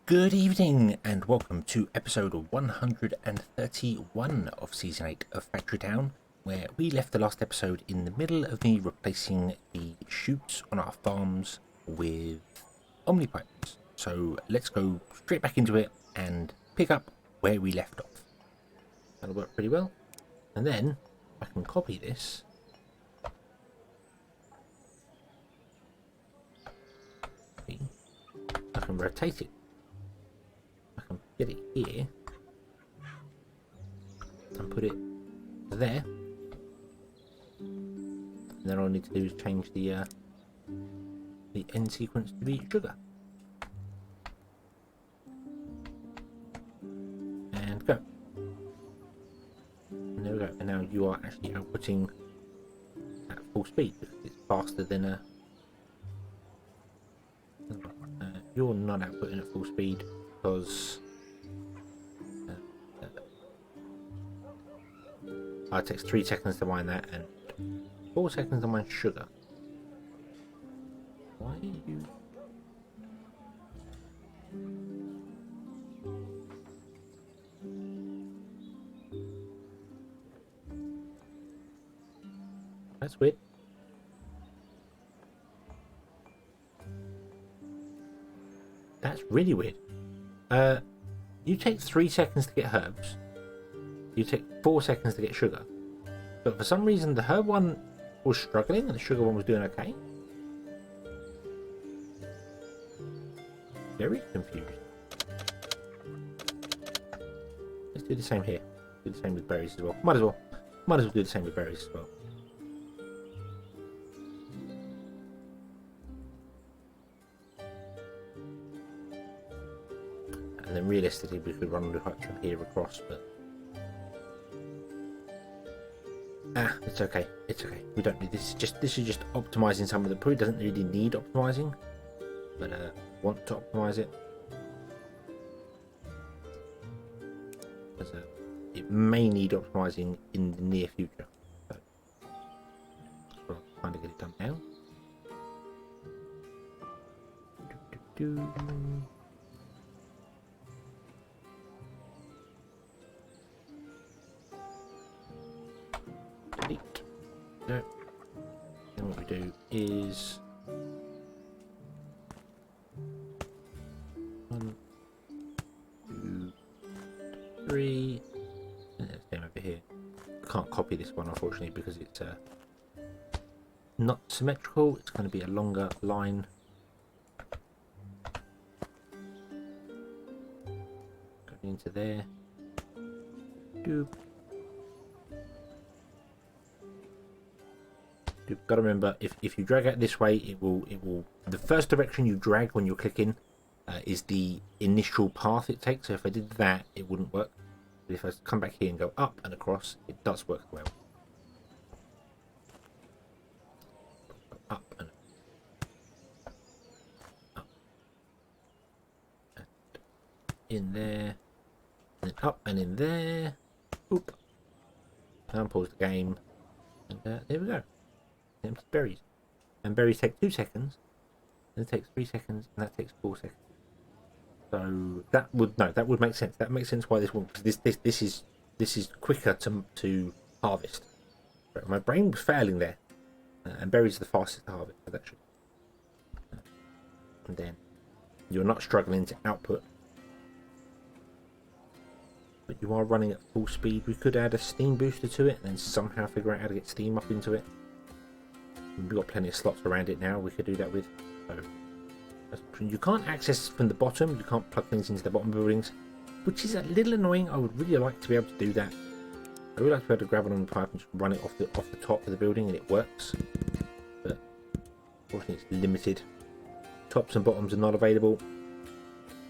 Good evening and welcome to episode 131 of season 8 of Factory Town, where we left the last episode in the middle of me replacing the chutes on our farms with omnipipes. So let's go straight back into it and pick up where we left off. That'll work pretty well. And then I can copy this. I can rotate it. I can get it here and put it there. And then all I need to do is change the end sequence to be sugar. And go. And there we go. And now you are actually outputting at full speed because it's faster than you're not outputting at full speed because it takes 3 seconds to mine that and 4 seconds to mine sugar. Why are you... That's weird. That's really weird. You take 3 seconds to get herbs. You take 4 seconds to get sugar. But for some reason the herb one was struggling and the sugar one was doing okay. Very confused. Let's do the same here. Do the same with berries as well. Might as well do the same with berries as well. And then realistically we could run the hutch from here across, but it's okay. It's okay. We don't need this. This is just optimizing some of the. Probably doesn't really need optimizing, but want to optimize it. It may need optimizing in the near future. So we'll kind of get it done now. Delete. No. Then what we do is 1, 2, 3, and then same over here. Can't copy this one unfortunately because it's not symmetrical. It's going to be a longer line. Going into there. Doop. You've got to remember, if you drag it this way, it will. The first direction you drag when you're clicking is the initial path it takes. So if I did that, it wouldn't work. But if I come back here and go up and across, it does work well. Up and up, and in there, and then up and in there. Oop. And pause the game, and there we go. Empty berries, and berries take 2 seconds, and it takes 3 seconds, and that takes 4 seconds. So that would make sense. That makes sense why this one, because this is quicker to harvest. My brain was failing there, and berries are the fastest to harvest. So that should, and then you're not struggling to output, but you are running at full speed. We could add a steam booster to it, and then somehow figure out how to get steam up into it. We've got plenty of slots around it now we could do that with. So you can't access from the bottom. You can't plug things into the bottom buildings, which is a little annoying. I would really like to be able to do that. I would like to be able to grab it on the pipe and just run it off the top of the building, and it works. But unfortunately, it's limited. Tops and bottoms are not available,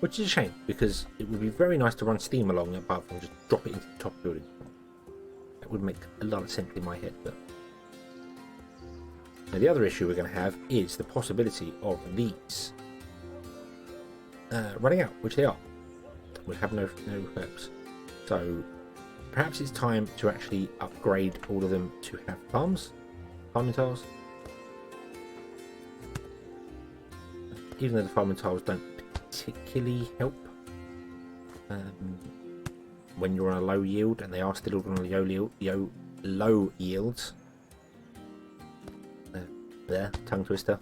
which is a shame because it would be very nice to run steam along, apart from just drop it into the top of the building. That would make a lot of sense in my head, but. Now the other issue we're going to have is the possibility of these running out, which they are. We'll have no herbs. So perhaps it's time to actually upgrade all of them to have farming tiles. Even though the farming tiles don't particularly help. when you're on a low yield, and they are still on low yields. There, tongue twister.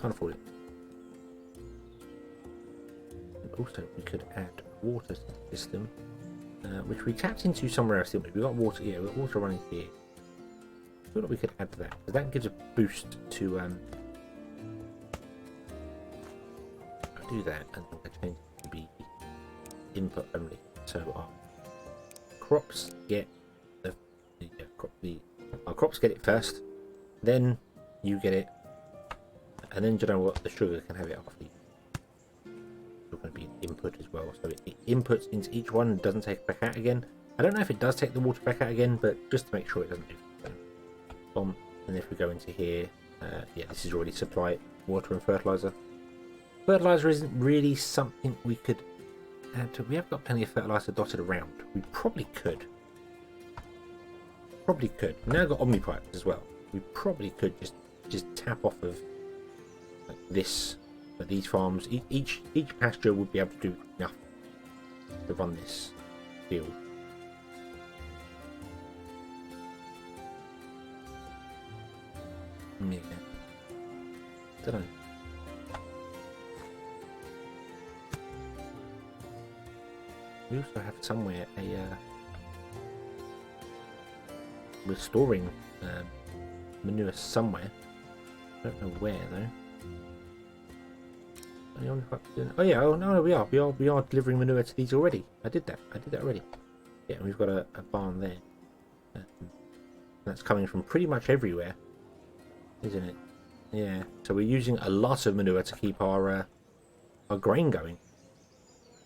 Can't afford it. And also, we could add water to the system, which we tapped into somewhere else, didn't we? We got water. Yeah, we got water running here. I feel like we could add to that, because that gives a boost to. I'll do that, and I change it to be input only. So our crops get our crops get it first, then you get it, and then you know what, the sugar can have it after you. It's going to be input as well, so it inputs into each one and doesn't take it back out again. I don't know if it does take the water back out again, but just to make sure it doesn't do so. Boom. And if we go into here, yeah, this is already supply water and fertilizer. Fertilizer isn't really something we could add to. We have got plenty of fertilizer dotted around. We probably could. We've now got omnipipes as well. We probably could just tap off of like this. But these farms, each pasture would be able to do enough to run this field. Yeah. Don't know. We also have somewhere we're storing manure somewhere. I don't know where though. Oh yeah, oh no, we are delivering manure to these already. I did that already. Yeah, and we've got a barn there. That's coming from pretty much everywhere, isn't it? Yeah. So we're using a lot of manure to keep our grain going,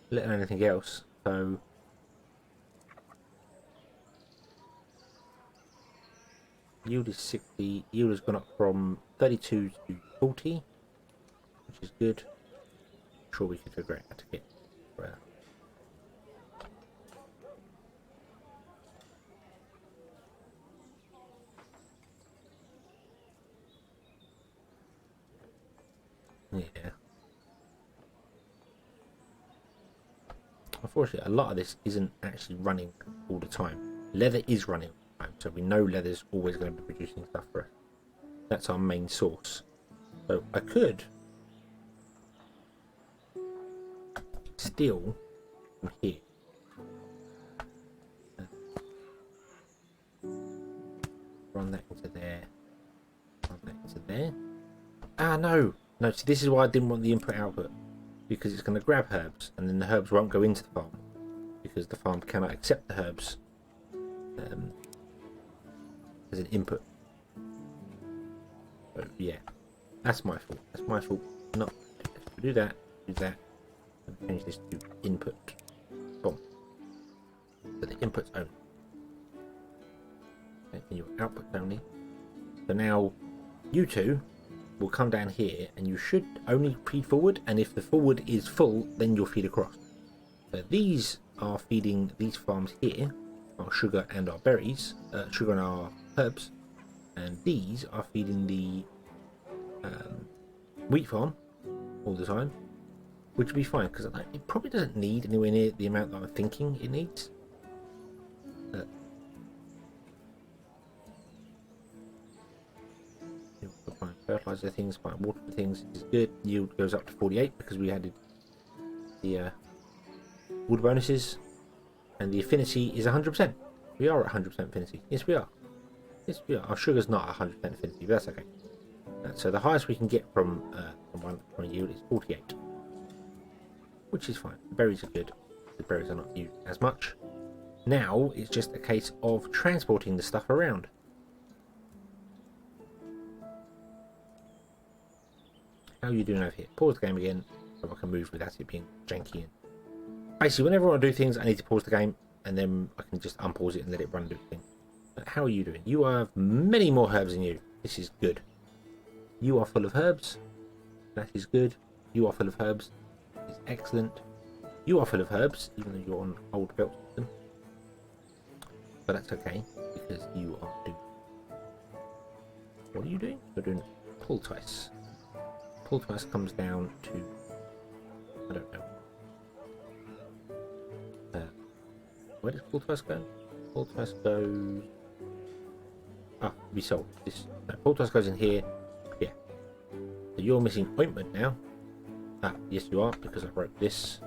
let alone anything else. So yield is 60. Yield has gone up from 32 to 40, which is good. I'm sure we could figure out how to get where. Yeah. Unfortunately, a lot of this isn't actually running all the time. Leather is running all the time, so we know leather's always going to be producing stuff for us. That's our main source. So I could steal from here. Run that into there. Run that into there. Ah, no! No, see, this is why I didn't want the input-output. Because it's going to grab herbs, and then the herbs won't go into the farm. Because the farm cannot accept the herbs as an input. So, yeah. That's my fault. That's my fault. Not. Do that. Do that. And change this to input. Boom. So the input's only. Okay, and your output's only. So now, you two will come down here, and you should only feed forward, and if the forward is full, then you'll feed across. So these are feeding these farms here, our sugar and our berries, sugar and our herbs, and these are feeding the wheat farm all the time, which will be fine, because it probably doesn't need anywhere near the amount that I'm thinking it needs. Fertilizer things, buying water for things is good. Yield goes up to 48 because we added the wood bonuses, and the affinity is 100%. We are at 100% affinity. Yes, we are. Yes, we are. Our sugar's not 100% affinity, but that's okay. So the highest we can get from a yield is 48, which is fine. The berries are good. The berries are not used as much. Now it's just a case of transporting the stuff around. How are you doing over here? Pause the game again so I can move without it being janky. Basically, whenever I want to do things, I need to pause the game, and then I can just unpause it and let it run and do the thing. But how are you doing? You have many more herbs than you. This is good. You are full of herbs. That is good. You are full of herbs. That is excellent. You are full of herbs, even though you're on old belt system. But that's okay, because you are doing... What are you doing? You're doing poultice. Poultice comes down to, I don't know, Where does Poultice go? Poultice goes... Ah, be sold. This no, Poultice goes in here. Yeah. So you're missing ointment now. Ah, yes you are, because I broke this.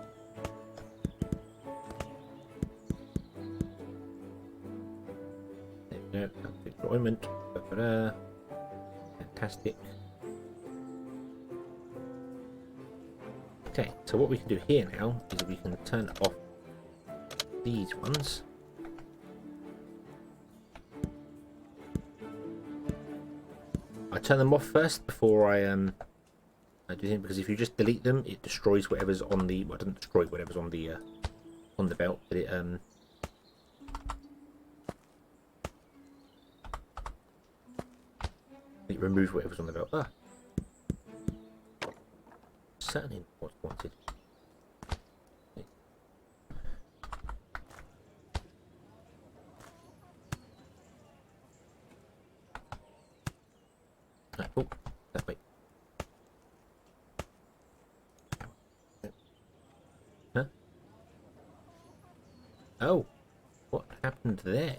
There we go. That's ointment. Da-da-da. Fantastic. Okay, so what we can do here now is we can turn off these ones. I turn them off first before I do anything, because if you just delete them, it destroys whatever's on the. Well, it doesn't destroy whatever's on the belt, but it removes whatever's on the belt. Ah, certainly what's wanted. Oh, that way. Huh? Oh, what happened there?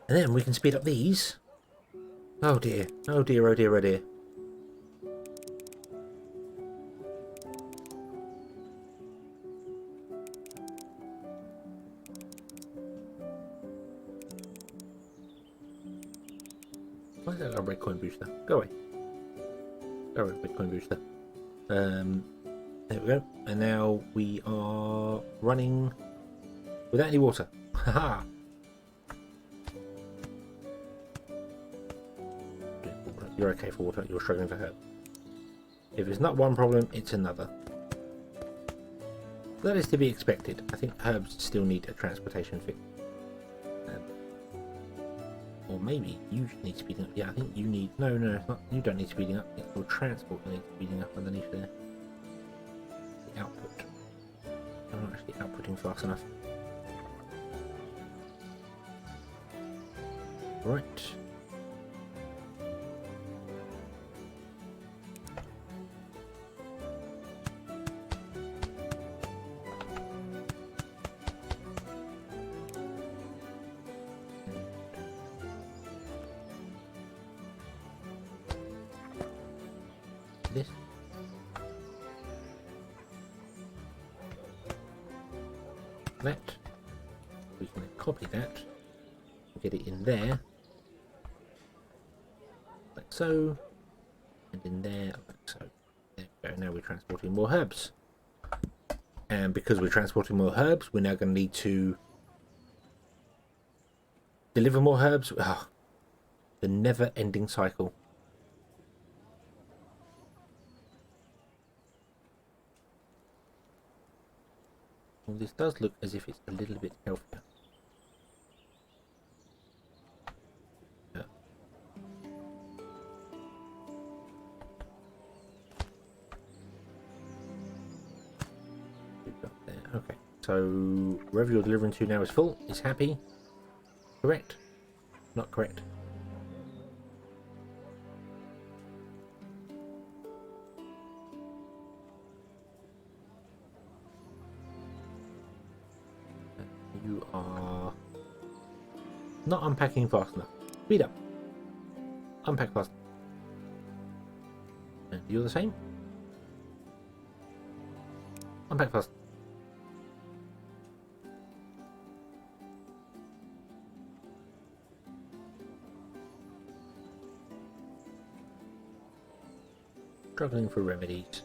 And then we can speed up these. Oh dear, oh dear, oh dear, oh dear. Why is that a red coin booster? Go away. Go away, red coin booster. There we go. And now we are running without any water. Haha. You're okay for water, you're struggling for herb. If it's not one problem, it's another. That is to be expected. I think herbs still need a transportation fix. Or maybe you need speeding up. Yeah, I think you need... No, it's not. You don't need speeding up. It's your transport needs speeding up underneath there. The output. I'm not actually outputting fast enough. Right. This. That. We can copy that. Get it in there. Like so. And in there, like so. There we go. Now we're transporting more herbs. And because we're transporting more herbs, we're now going to need to deliver more herbs. Oh, the never-ending cycle. Well, this does look as if it's a little bit healthier. Yeah. We've got there. Okay, so wherever you're delivering to now is full. Is happy. Correct? Not correct. You are not unpacking fast enough. Speed up. Unpack fast. And you're the same. Unpack fast. Struggling for remedies.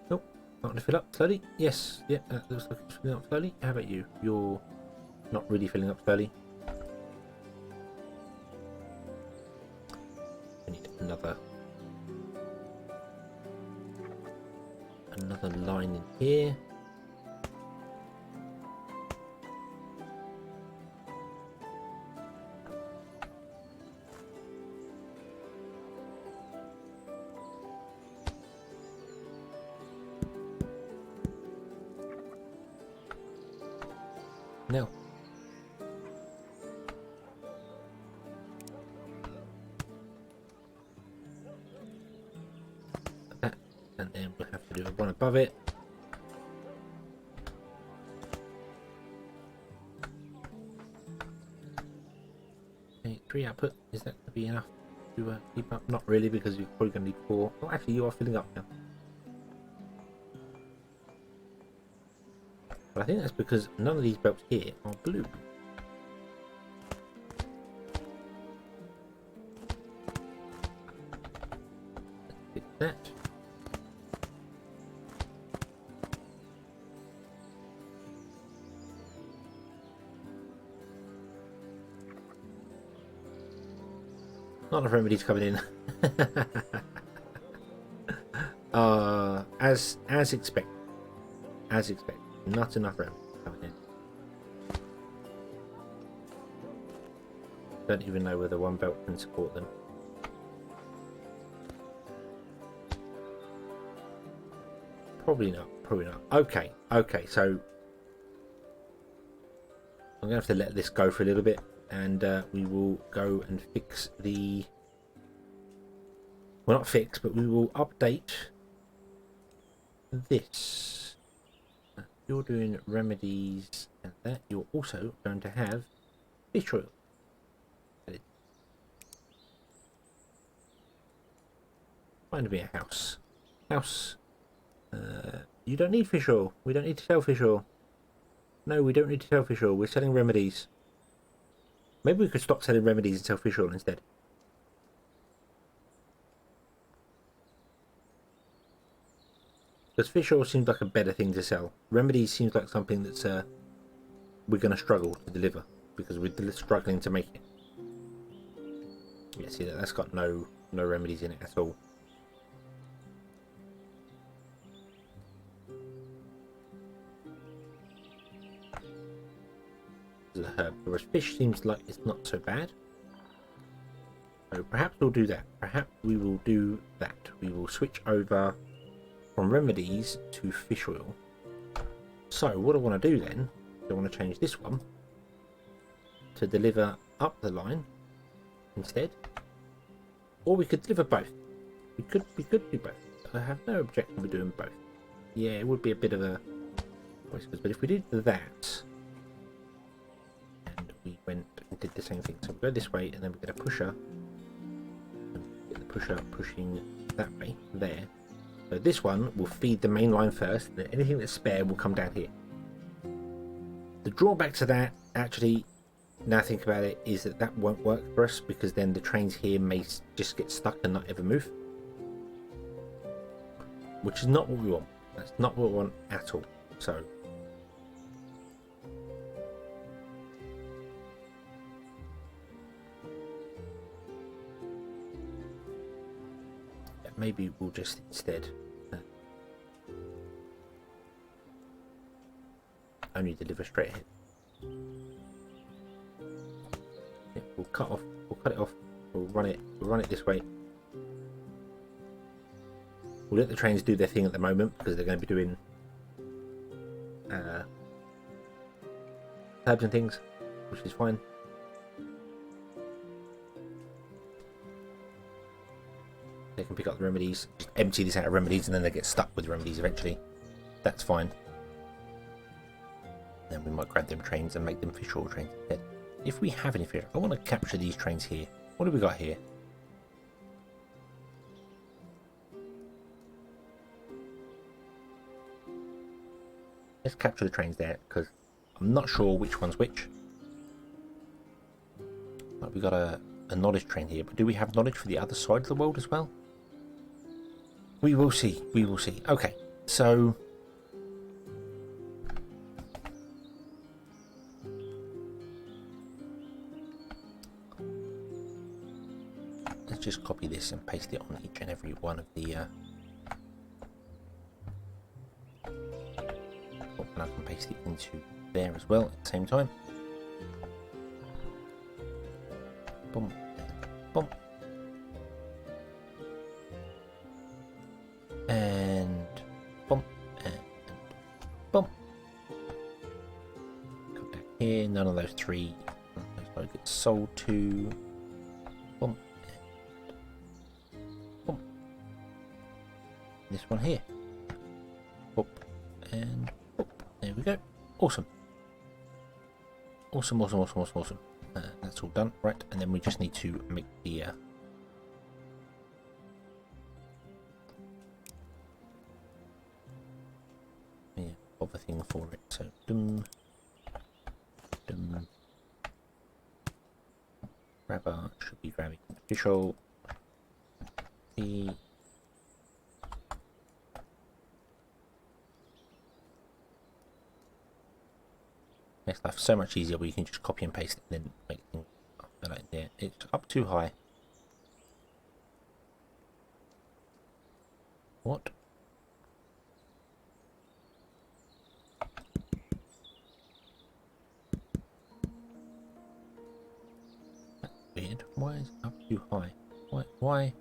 Nope, not to fill up slowly. Yes, yeah, that looks like it's filling up slowly. How about you? You're not really filling up slowly. I need another line in here. No. That, and then we'll have to do one above it. Okay, 3 output. Is that going to be enough to keep up? Not really, because you're probably going to need 4. Oh, actually, you are filling up now. But I think that's because none of these belts here are blue. Let's fix that. Not enough remedies coming in. As expected. As expected. Not enough remedies coming in. Don't even know whether one belt can support them. Probably not. Probably not. Okay. Okay. So I'm gonna have to let this go for a little bit, and we will go and fix the. Well, not fix, but we will update this. You're doing remedies and that. You're also going to have fish oil. Find me a house. House. You don't need fish oil. We don't need to sell fish oil. No, we don't need to sell fish oil. We're selling remedies. Maybe we could stop selling remedies and sell fish oil instead. Because fish oil seems like a better thing to sell. Remedies seems like something that's we're going to struggle to deliver because we're struggling to make it. Yeah, see that's got no remedies in it at all. The herb, whereas fish seems like it's not so bad. So perhaps we'll do that. Perhaps we will do that. We will switch over from remedies to fish oil. So what I want to do then, I want to change this one to deliver up the line instead, or we could deliver both. We could do both. I have no objection with doing both. Yeah, it would be a bit of a choice, but if we did that and we went and did the same thing, so we go this way and then we get a pusher, and get the pusher pushing that way there. So this one will feed the main line first, and anything that's spare will come down here. The drawback to that, actually, now I think about it, is that won't work for us because then the trains here may just get stuck and not ever move. Which is not what we want. That's not what we want at all. So maybe we'll just instead only deliver straight ahead. Yeah, we'll cut it off. We'll run it this way. We'll let the trains do their thing at the moment because they're going to be doing herbs and things, which is fine. They can pick up the remedies, just empty this out of remedies, and then they get stuck with remedies eventually. That's fine. Then we might grab them trains and make them fish oil trains instead. If we have any fish, I want to capture these trains here. What have we got here? Let's capture the trains there because I'm not sure which one's which. Like we got a knowledge train here, but do we have knowledge for the other side of the world as well? We will see. We will see. Okay, so let's just copy this and paste it on each and every one of the and I can paste it into there as well at the same time. Boom, boom, and boom, and boom. Come back here. none of those three. So it gets sold to. Boom. Boom. This one here. Boop. And boop. There we go. Awesome. Awesome, awesome, awesome, awesome, awesome. That's all done. Right, and then we just need to make the other thing for it. So dum dum. Grabber should be grabbing official. The makes life so much easier where you can just copy and paste it and then make things like there. It's up too high. What? That's weird. Why is it up too high? Why?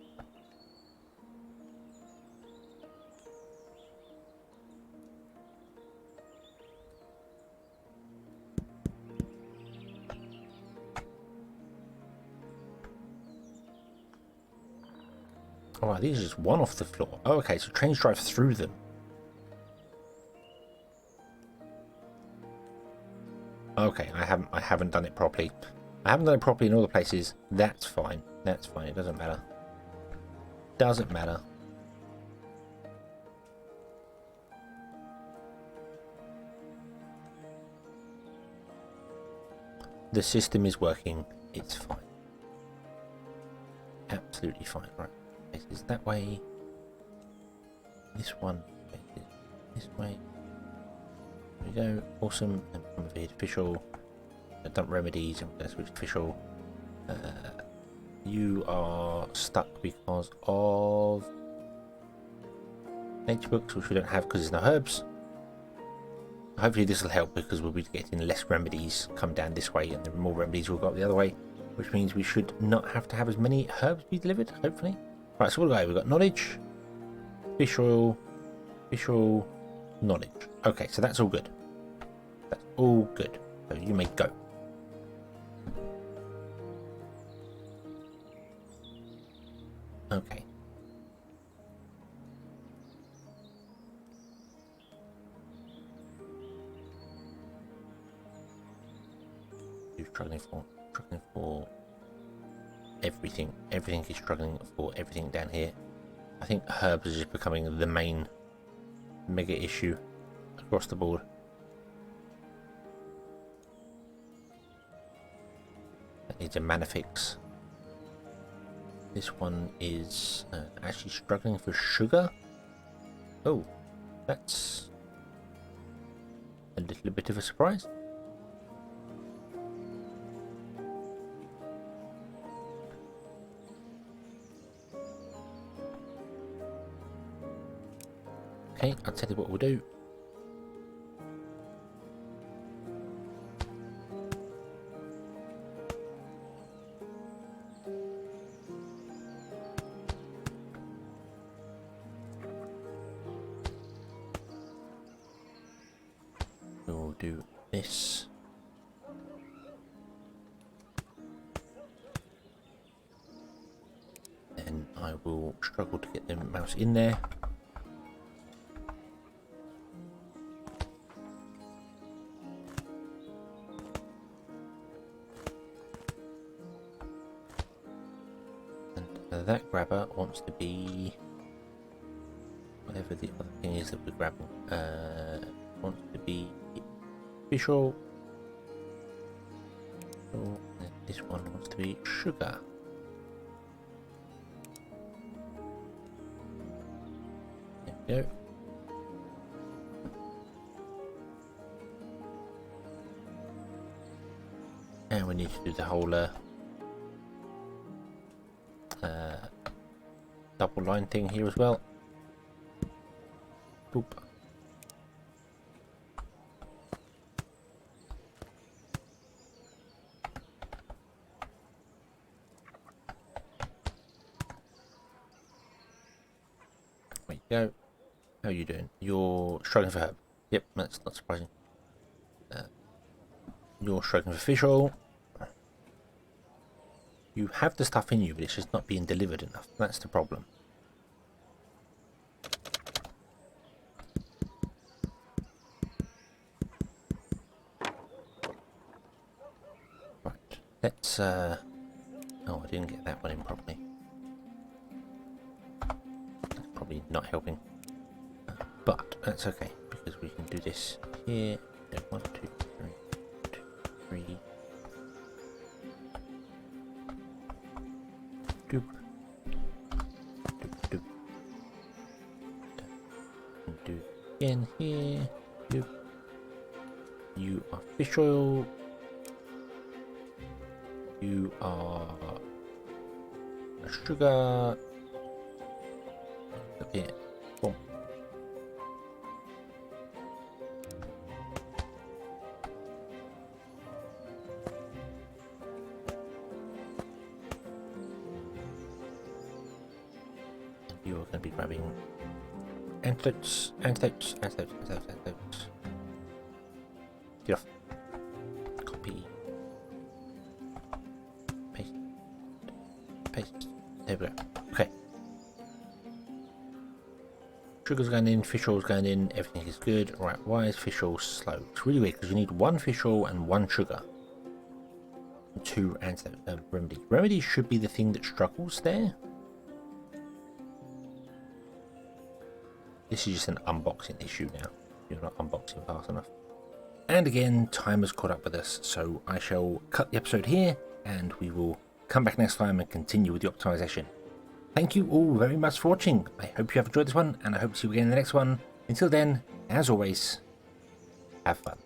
Oh, these are just one off the floor. Oh, okay, so trains drive through them. Okay, I haven't done it properly. I haven't done it properly in all the places. That's fine. That's fine. It doesn't matter. Doesn't matter. The system is working. It's fine. Absolutely fine. Right. Faces that way. This one faces this way. There we go. Awesome. And conveyed official. Dump remedies. I'm going to switch official. You are stuck because of nature books, which we don't have because there's no herbs. Hopefully this will help because we'll be getting less remedies come down this way, and the more remedies will go up the other way, which means we should not have to have as many herbs be delivered, hopefully. Right, so what do we got? We've got knowledge, official, knowledge. Okay, so that's all good. That's all good. So you may go. Okay. You're struggling for everything. Everything is struggling for everything down here. I think herbs is just becoming the main mega issue across the board. That needs a mana fix. This one is actually struggling for sugar. Oh, that's a little bit of a surprise. Okay, I'll tell you what we'll do. We'll do this. Then I will struggle to get the mouse in there. That grabber wants to be whatever the other thing is that we're grabbing. Wants to be official. And this one wants to be sugar. There we go. And we need to do the whole double line thing here as well. Boop. There you go. How are you doing? You're struggling for herb. Yep, that's not surprising. You're struggling for fish oil. You have the stuff in you, but it's just not being delivered enough. That's the problem. Right, let's oh, I didn't get that one in properly. That's probably not helping. But that's okay, because we can do this here. 1, 2, 3, 2, 3. Doop. Doop, doop. Do again here. Doop. You are fish oil. You are sugar. Up here. Boom. You're going to be grabbing antidotes. Get off. Copy. Paste. Paste. There we go. Okay. Sugar's going in, fish oil's going in, everything is good. Right, why is fish oil slow? It's really weird because you need 1 fish oil and 1 sugar. 2 antidote remedy. Remedy should be the thing that struggles there. This is just an unboxing issue now. You're not unboxing fast enough. And again, time has caught up with us, so I shall cut the episode here, and we will come back next time and continue with the optimization. Thank you all very much for watching. I hope you have enjoyed this one, and I hope to see you again in the next one. Until then, as always, have fun.